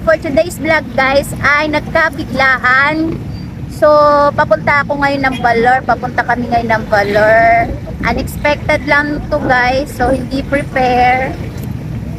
for today's vlog guys ay nagkabiglaan. So, papunta ako ngayon ng Baler. Papunta kami ngayon ng Baler. Unexpected lang to guys. So, hindi prepare.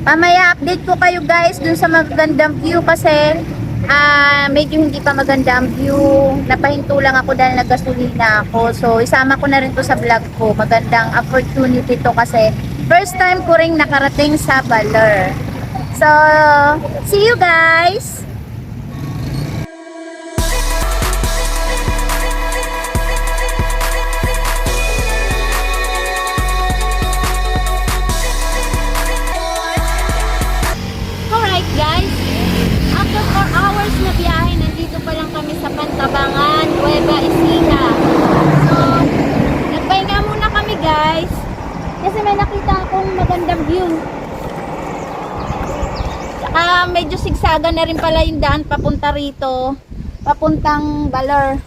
Mamaya update ko kayo guys dun sa magandang view kasi medyo hindi pa maganda ang view. Napahinto lang ako dahil naggasolina ako. So, isama ko na rin to sa vlog ko. Magandang opportunity to kasi first time ko ring nakarating sa Baler. So, see you guys! Alright guys, after 4 hours na biyahe, nandito pa lang kami sa Pantabangan, Nueva Ecija. So, nagpahinga muna kami guys, kasi may nakita akong magandang view. Saka medyo sigsaga na rin pala yung daan papunta rito, papuntang Baler.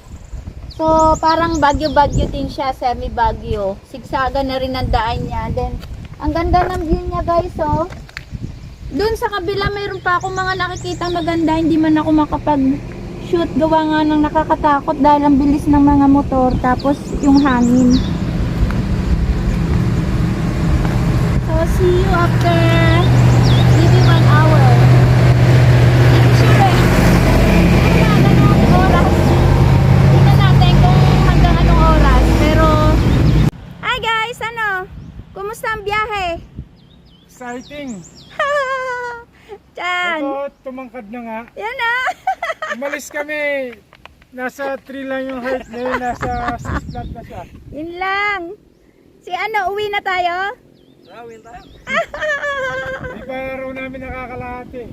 So, parang bagyo-bagyo din siya, semi-bagyo. Sigsaga na rin ang daan niya. Then, ang ganda ng view niya guys, oh. Doon sa kabila mayroon pa akong mga nakikita maganda, hindi man ako makapag-shoot gawa nga ng nakakatakot dahil ang bilis ng mga motor tapos yung hangin. So see you after maybe 1 hour. Hindi sure eh. Anong oras? Tingnan natin kung hanggang anong oras. Pero hi guys, ano? Kumusta ang biyahe? Exciting! Chan! Ito, tumangkad na nga. Yan na! Umalis kami. Nasa 3 lang yung height. Ngayon nasa 6 flat na siya. Yun lang. Si ano, uwi na tayo? Uwi tayo. Hindi pa raw namin nakakalahati.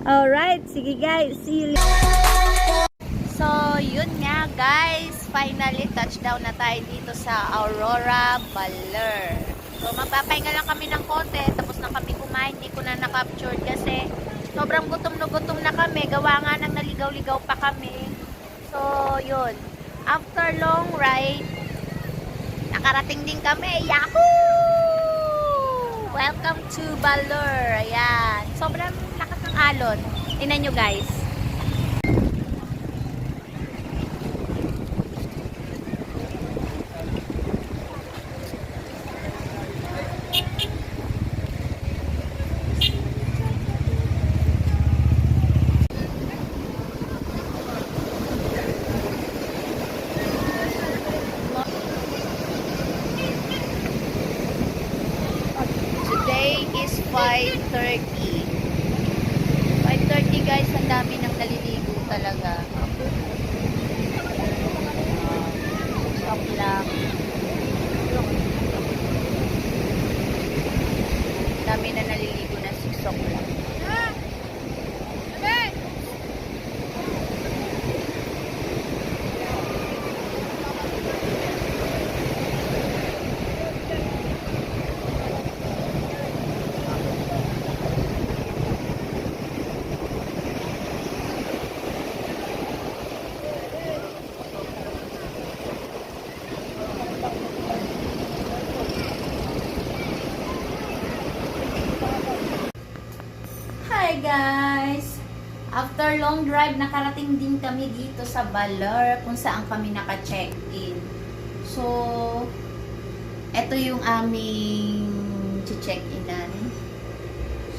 Alright, sige guys. See you later. So, yun nga guys. Finally, touchdown na tayo dito sa Aurora, Baler. So, magpapahinga lang kami ng konti. Tapos na kami kumain. Hindi ko na na-captured kasi sobrang gutom na kami. Gawa nga nang naligaw-ligaw pa kami. So, yun. After long ride, nakarating din kami. Yahoo! Welcome to Baler. Ayan. Sobrang lakas ng alon. Tingnan nyo guys. Today is 5:30. 5:30 guys, ang dami nang naliligo talaga. Stop lang. Dami na naliligo na 6 o'clock. Hi guys! After long drive, nakarating din kami dito sa Baler kung saan kami naka-check-in. So, eto yung aming check-inan.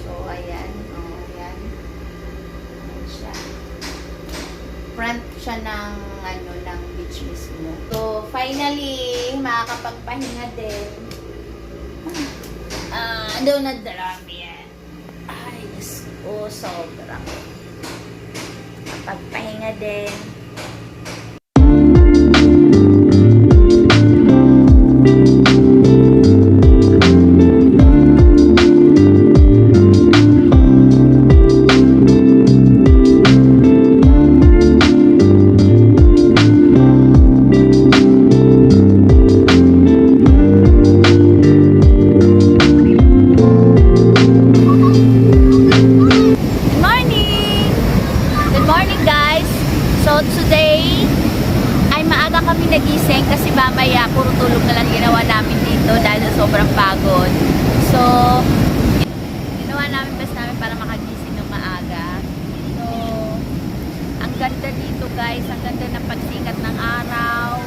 So, ayan. Oh, ayan. Ayan siya. Front siya ng, ng beach mismo. So, finally, makakapagpahinga din. Doon na drami yan. Ay, Diyos ko, sobra. Pagpahinga din. guys. Ang ganda ng pagsikat ng araw.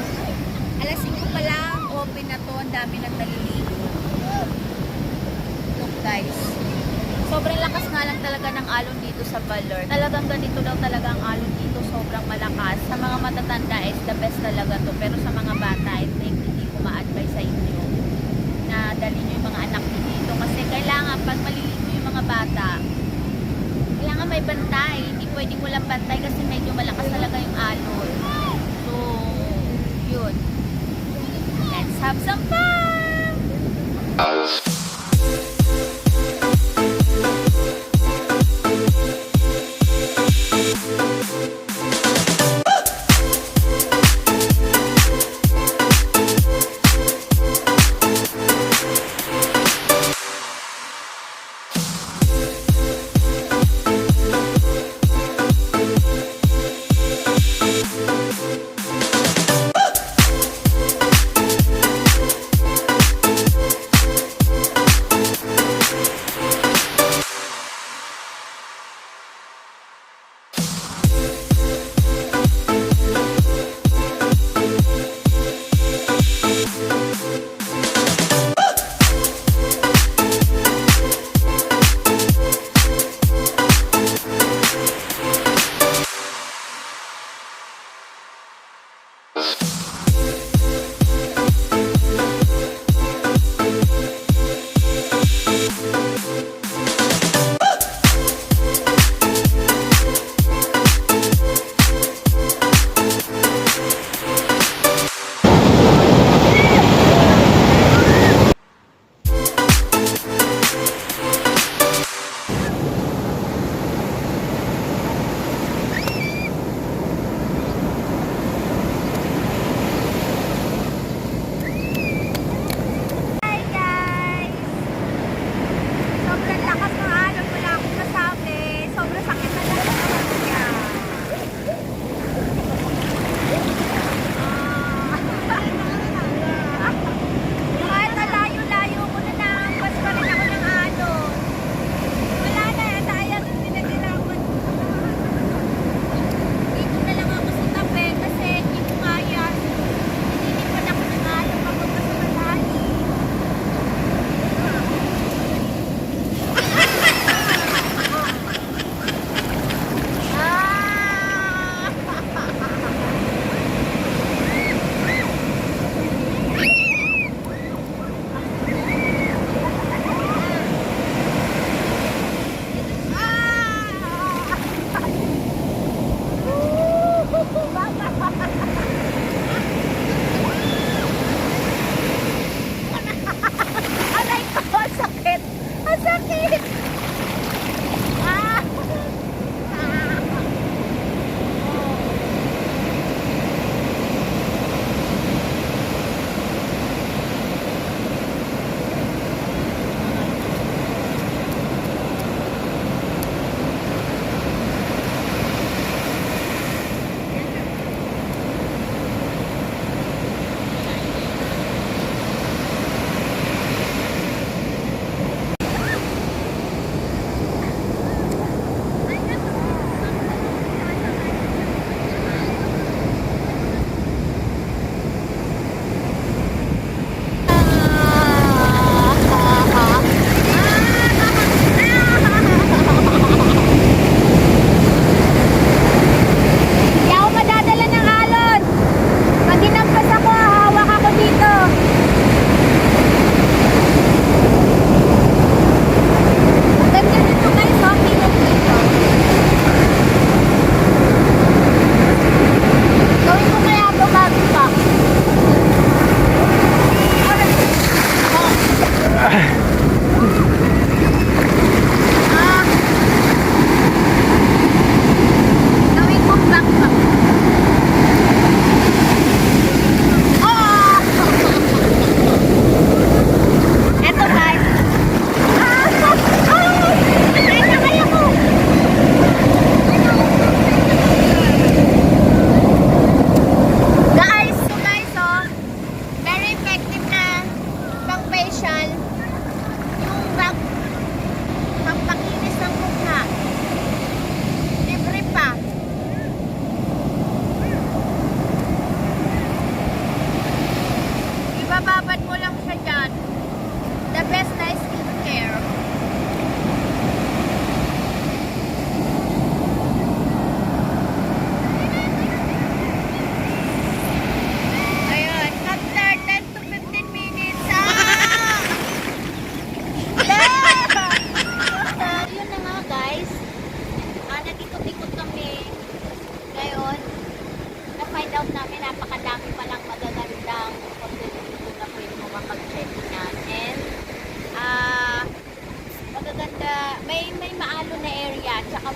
Alas 5 pa lang, open na to. Ang dami nang naliligo. Look guys. Sobrang lakas nga lang talaga ng alon dito sa Baler. Talagang ganito daw talaga ang alon dito. Sobrang malakas. Sa mga matatanda is the best talaga to. Pero sa mga bata, I think hindi ko ma-advise sa inyo na dali nyo yung mga anak nyo dito. Kasi kailangan pag maliligo yung mga bata, kailangan may bantay. Hindi pwedeng walang bantay kasi medyo malakas talaga yung alon. So, yun. Let's have some fun!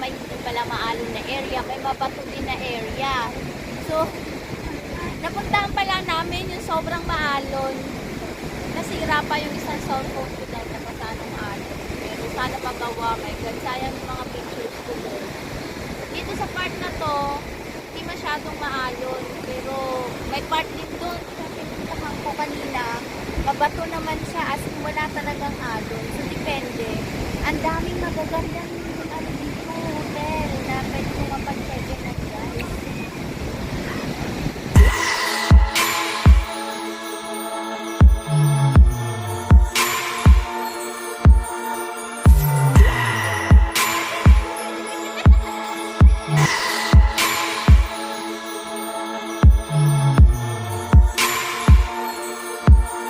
may hindi pala maalon na area, may mabato din na area. So, napuntahan pala namin yung sobrang maalon. Nasira pa yung isang cellphone ko dahil napasanong alon. Pero sana magawa, my God, sayang yung mga pictures ko doon. Dito sa part na to, hindi masyadong maalon. Pero may part din doon, pinuntahan ko kanina, mabato naman siya as in wala talagang alon. So, depende. Ang daming magagandang ano dito, hotel na pwede mo mapag-check-in na guys.